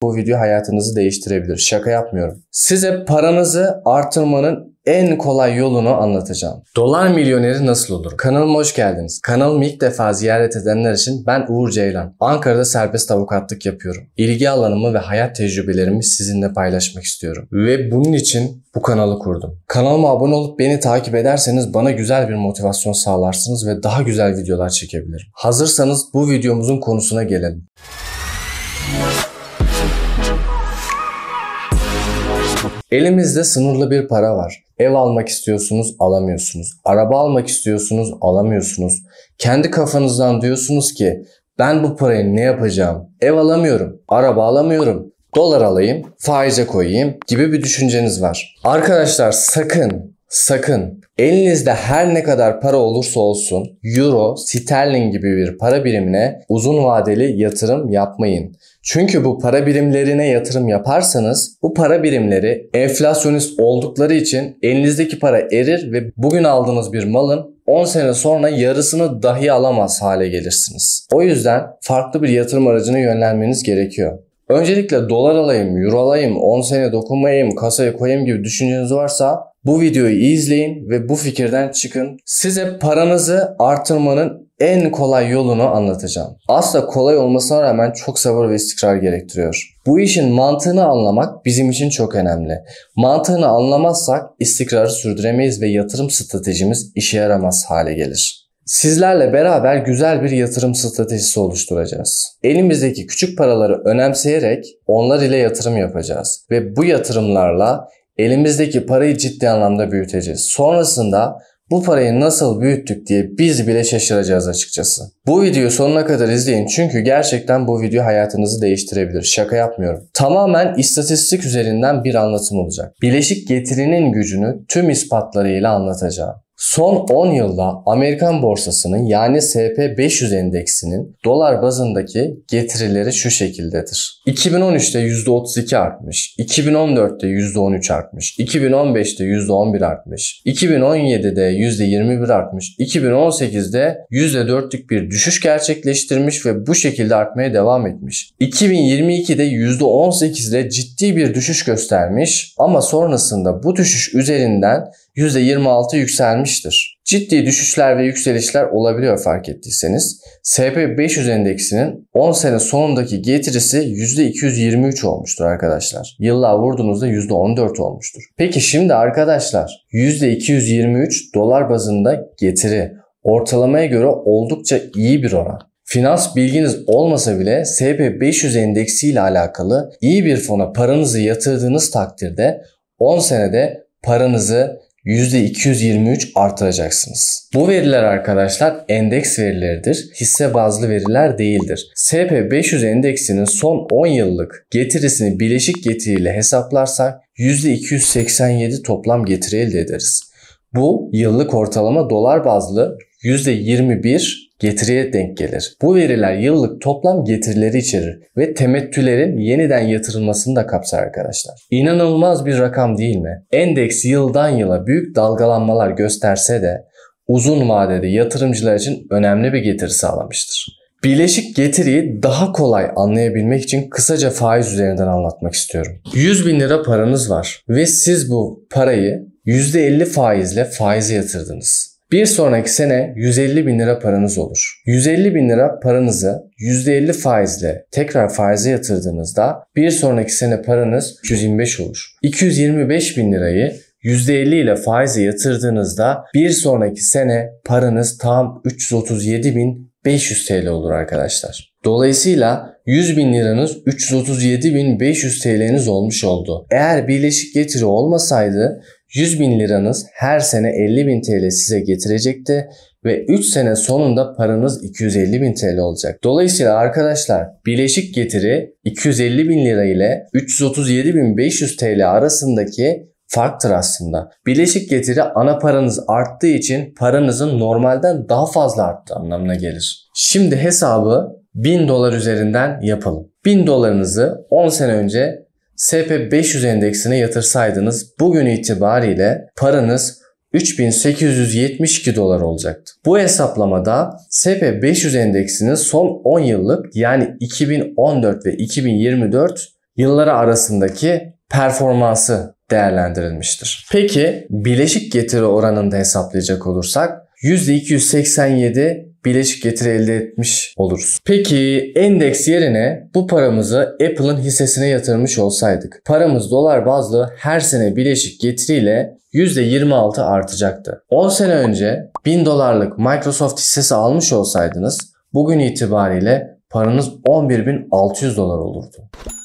Bu video hayatınızı değiştirebilir. Şaka yapmıyorum. Size paranızı artırmanın en kolay yolunu anlatacağım. Dolar milyoneri nasıl olur? Kanalıma hoş geldiniz. Kanalımı ilk defa ziyaret edenler için ben Uğur Ceylan. Ankara'da serbest avukatlık yapıyorum. İlgi alanımı ve hayat tecrübelerimi sizinle paylaşmak istiyorum. Ve bunun için bu kanalı kurdum. Kanalıma abone olup beni takip ederseniz bana güzel bir motivasyon sağlarsınız ve daha güzel videolar çekebilirim. Hazırsanız bu videomuzun konusuna gelelim. Elimizde sınırlı bir para var. Ev almak istiyorsunuz, alamıyorsunuz. Araba almak istiyorsunuz, alamıyorsunuz. Kendi kafanızdan diyorsunuz ki ben bu parayı ne yapacağım? Ev alamıyorum, araba alamıyorum. Dolar alayım, faize koyayım gibi bir düşünceniz var. Arkadaşlar sakın elinizde her ne kadar para olursa olsun euro, sterlin gibi bir para birimine uzun vadeli yatırım yapmayın. Çünkü bu para birimlerine yatırım yaparsanız bu para birimleri enflasyonist oldukları için elinizdeki para erir ve bugün aldığınız bir malın 10 sene sonra yarısını dahi alamaz hale gelirsiniz. O yüzden farklı bir yatırım aracına yönlenmeniz gerekiyor. Öncelikle dolar alayım, euro alayım, 10 sene dokunmayayım, kasaya koyayım gibi düşünceniz varsa bu videoyu iyi izleyin ve bu fikirden çıkın. Size paranızı artırmanın en kolay yolunu anlatacağım. Aslında kolay olmasına rağmen çok sabır ve istikrar gerektiriyor. Bu işin mantığını anlamak bizim için çok önemli. Mantığını anlamazsak istikrarı sürdüremeyiz ve yatırım stratejimiz işe yaramaz hale gelir. Sizlerle beraber güzel bir yatırım stratejisi oluşturacağız. Elimizdeki küçük paraları önemseyerek onlar ile yatırım yapacağız. Ve bu yatırımlarla elimizdeki parayı ciddi anlamda büyüteceğiz. Sonrasında bu parayı nasıl büyüttük diye biz bile şaşıracağız açıkçası. Bu videoyu sonuna kadar izleyin çünkü gerçekten bu video hayatınızı değiştirebilir. Şaka yapmıyorum. Tamamen istatistik üzerinden bir anlatım olacak. Bileşik getirinin gücünü tüm ispatlarıyla anlatacağım. Son 10 yılda Amerikan borsasının yani SP500 endeksinin dolar bazındaki getirileri şu şekildedir. 2013'te %32 artmış, 2014'te %13 artmış, 2015'te %11 artmış, 2017'de %21 artmış, 2018'de %4'lük bir düşüş gerçekleştirmiş ve bu şekilde artmaya devam etmiş. 2022'de %18 ile ciddi bir düşüş göstermiş ama sonrasında bu düşüş üzerinden %26 yükselmiştir. Ciddi düşüşler ve yükselişler olabiliyor fark ettiyseniz. SP500 endeksinin 10 sene sonundaki getirisi %223 olmuştur arkadaşlar. Yıllığa vurduğunuzda %14 olmuştur. Peki şimdi arkadaşlar %223 dolar bazında getiri ortalamaya göre oldukça iyi bir oran. Finans bilginiz olmasa bile SP500 endeksi ile alakalı iyi bir fona paranızı yatırdığınız takdirde 10 senede paranızı %223 artıracaksınız. Bu veriler arkadaşlar endeks verileridir. Hisse bazlı veriler değildir. SP500 endeksinin son 10 yıllık getirisini bileşik getiriyle hesaplarsak %287 toplam getiri elde ederiz. Bu yıllık ortalama dolar bazlı %21 getiriye denk gelir. Bu veriler yıllık toplam getirileri içerir ve temettülerin yeniden yatırılmasını da kapsar arkadaşlar. İnanılmaz bir rakam değil mi? Endeks yıldan yıla büyük dalgalanmalar gösterse de uzun vadede yatırımcılar için önemli bir getiri sağlamıştır. Bileşik getiriyi daha kolay anlayabilmek için kısaca faiz üzerinden anlatmak istiyorum. 100.000 lira paranız var ve siz bu parayı %50 faizle faize yatırdınız. Bir sonraki sene 150.000 lira paranız olur. 150.000 lira paranızı %50 faizle tekrar faize yatırdığınızda bir sonraki sene paranız 225 olur. 225.000 lirayı %50 ile faize yatırdığınızda bir sonraki sene paranız tam 337.500 TL olur arkadaşlar. Dolayısıyla 100.000 liranız 337.500 TL'niz olmuş oldu. Eğer birleşik getiri olmasaydı 100.000 liranız her sene 50.000 TL size getirecekti ve 3 sene sonunda paranız 250.000 TL olacak. Dolayısıyla arkadaşlar birleşik getiri 250.000 lira ile 337.500 TL arasındaki farktır aslında. Birleşik getiri ana paranız arttığı için paranızın normalden daha fazla arttığı anlamına gelir. Şimdi hesabı 1000 dolar üzerinden yapalım. 1000 dolarınızı 10 sene önce SP500 endeksine yatırsaydınız bugün itibariyle paranız 3872 dolar olacaktı. Bu hesaplamada SP500 endeksinin son 10 yıllık yani 2014 ve 2024 yılları arasındaki performansı değerlendirilmiştir. Peki bileşik getiri oranını da hesaplayacak olursak %287 bileşik getiri elde etmiş oluruz. Peki endeks yerine bu paramızı Apple'ın hissesine yatırmış olsaydık, paramız dolar bazlı her sene bileşik getiriyle %26 artacaktı. 10 sene önce 1000 dolarlık Microsoft hissesi almış olsaydınız bugün itibariyle paranız 11.600 dolar olurdu.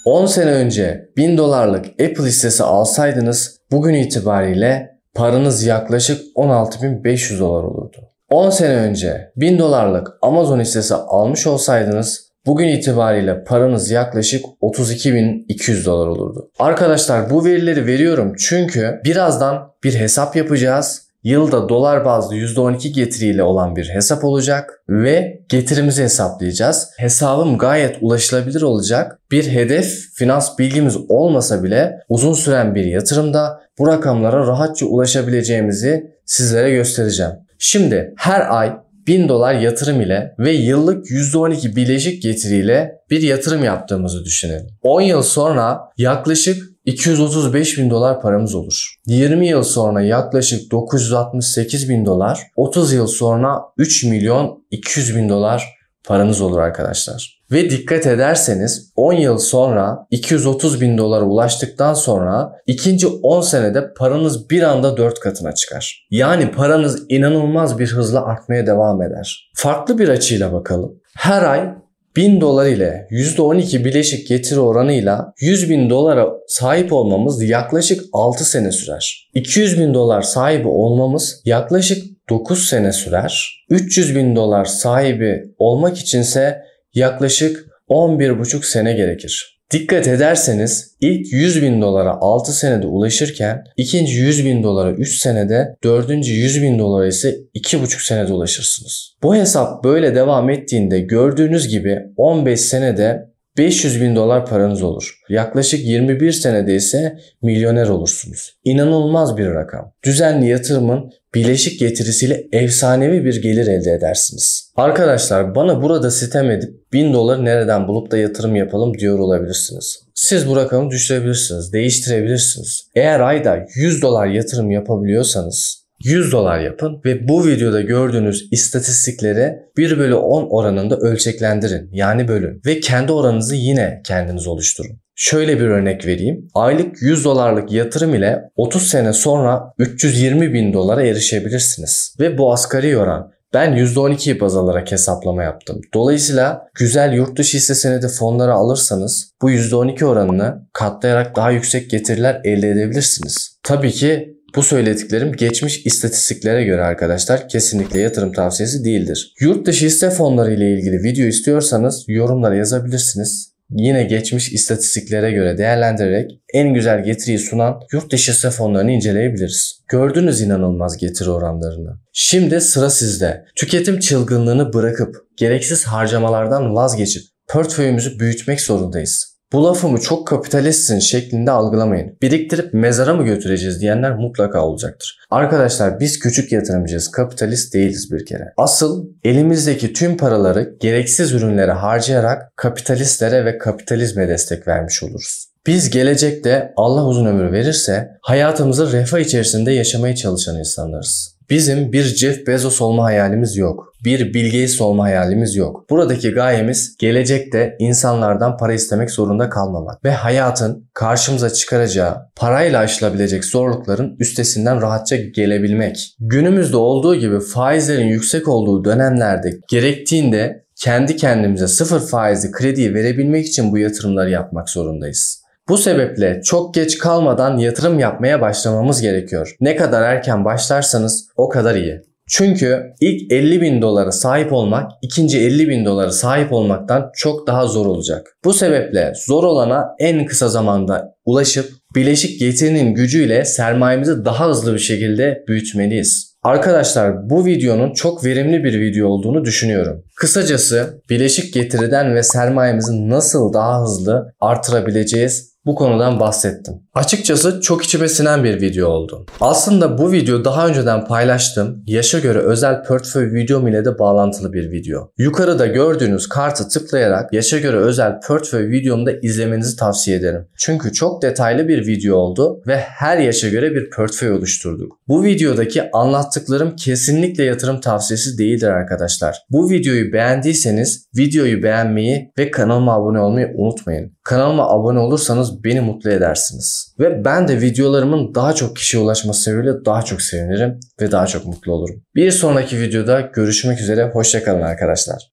10 sene önce 1000 dolarlık Apple hissesi alsaydınız bugün itibariyle paranız yaklaşık 16.500 dolar olurdu. 10 sene önce 1000 dolarlık Amazon hissesi almış olsaydınız bugün itibariyle paranız yaklaşık 32.200 dolar olurdu. Arkadaşlar bu verileri veriyorum çünkü birazdan bir hesap yapacağız. Yılda dolar bazlı %12 getiriyle olan bir hesap olacak ve getirimizi hesaplayacağız. Hesabım gayet ulaşılabilir olacak. Bir hedef finans bilgimiz olmasa bile uzun süren bir yatırımda bu rakamlara rahatça ulaşabileceğimizi sizlere göstereceğim. Şimdi her ay 1000 dolar yatırım ile ve yıllık %12 bileşik getiriyle bir yatırım yaptığımızı düşünelim. 10 yıl sonra yaklaşık 235.000 dolar paramız olur. 20 yıl sonra yaklaşık 968.000 dolar, 30 yıl sonra 3.200.000 dolar paranız olur arkadaşlar. Ve dikkat ederseniz 10 yıl sonra 230.000 dolara ulaştıktan sonra ikinci 10 senede paranız bir anda 4 katına çıkar. Yani paranız inanılmaz bir hızla artmaya devam eder. Farklı bir açıyla bakalım. Her ay 1000 dolar ile %12 bileşik getiri oranıyla 100.000 dolara sahip olmamız yaklaşık 6 sene sürer. 200.000 dolar sahibi olmamız yaklaşık 9 sene sürer. 300.000 dolar sahibi olmak içinse yaklaşık 11,5 sene gerekir. Dikkat ederseniz ilk 100.000 dolara 6 senede ulaşırken ikinci 100.000 dolara 3 senede, dördüncü 100.000 dolara ise 2,5 senede ulaşırsınız. Bu hesap böyle devam ettiğinde gördüğünüz gibi 15 senede 500.000 dolar paranız olur. Yaklaşık 21 senede ise milyoner olursunuz. İnanılmaz bir rakam. Düzenli yatırımın bileşik getirisiyle efsanevi bir gelir elde edersiniz. Arkadaşlar bana burada sitem edip 1000 doları nereden bulup da yatırım yapalım diyor olabilirsiniz. Siz bu rakamı düşürebilirsiniz, değiştirebilirsiniz. Eğer ayda 100 dolar yatırım yapabiliyorsanız 100 dolar yapın ve bu videoda gördüğünüz istatistikleri 1/10 oranında ölçeklendirin. Yani bölün ve kendi oranınızı yine kendiniz oluşturun. Şöyle bir örnek vereyim. Aylık 100 dolarlık yatırım ile 30 sene sonra 320.000 dolara erişebilirsiniz. Ve bu asgari oran. Ben %12'yi baz alarak hesaplama yaptım. Dolayısıyla güzel yurt dışı hisse senedi fonları alırsanız bu %12 oranını katlayarak daha yüksek getiriler elde edebilirsiniz. Tabii ki bu söylediklerim geçmiş istatistiklere göre arkadaşlar kesinlikle yatırım tavsiyesi değildir. Yurt dışı hisse fonları ile ilgili video istiyorsanız yorumlara yazabilirsiniz. Yine geçmiş istatistiklere göre değerlendirerek en güzel getiriyi sunan yurt dışı hisse fonlarını inceleyebiliriz. Gördünüz inanılmaz getiri oranlarını. Şimdi sıra sizde. Tüketim çılgınlığını bırakıp gereksiz harcamalardan vazgeçip portföyümüzü büyütmek zorundayız. Bu lafımı çok kapitalistsin şeklinde algılamayın. Biriktirip mezara mı götüreceğiz diyenler mutlaka olacaktır. Arkadaşlar biz küçük yatırımcıyız, kapitalist değiliz bir kere. Asıl elimizdeki tüm paraları gereksiz ürünlere harcayarak kapitalistlere ve kapitalizme destek vermiş oluruz. Biz gelecekte Allah uzun ömür verirse hayatımızı refah içerisinde yaşamaya çalışan insanlarız. Bizim bir Jeff Bezos olma hayalimiz yok. Bir Bill Gates olma hayalimiz yok. Buradaki gayemiz gelecekte insanlardan para istemek zorunda kalmamak ve hayatın karşımıza çıkaracağı parayla aşılabilecek zorlukların üstesinden rahatça gelebilmek. Günümüzde olduğu gibi faizlerin yüksek olduğu dönemlerde gerektiğinde kendi kendimize sıfır faizli krediyi verebilmek için bu yatırımları yapmak zorundayız. Bu sebeple çok geç kalmadan yatırım yapmaya başlamamız gerekiyor. Ne kadar erken başlarsanız o kadar iyi. Çünkü ilk 50.000 dolara sahip olmak ikinci 50.000 dolara sahip olmaktan çok daha zor olacak. Bu sebeple zor olana en kısa zamanda ulaşıp bileşik getirinin gücüyle sermayemizi daha hızlı bir şekilde büyütmeliyiz. Arkadaşlar bu videonun çok verimli bir video olduğunu düşünüyorum. Kısacası bileşik getiriden ve sermayemizi nasıl daha hızlı artırabileceğiz bu konudan bahsettim. Açıkçası çok içime sinen bir video oldu. Aslında bu video daha önceden paylaştığım yaşa göre özel portföy videom ile de bağlantılı bir video. Yukarıda gördüğünüz kartı tıklayarak yaşa göre özel portföy videomu da izlemenizi tavsiye ederim. Çünkü çok detaylı bir video oldu ve her yaşa göre bir portföy oluşturduk. Bu videodaki anlattıklarım kesinlikle yatırım tavsiyesi değildir arkadaşlar. Bu videoyu beğendiyseniz videoyu beğenmeyi ve kanalıma abone olmayı unutmayın. Kanalıma abone olursanız beni mutlu edersiniz. Ve ben de videolarımın daha çok kişiye ulaşması sebebiyle daha çok sevinirim ve daha çok mutlu olurum. Bir sonraki videoda görüşmek üzere. Hoşça kalın arkadaşlar.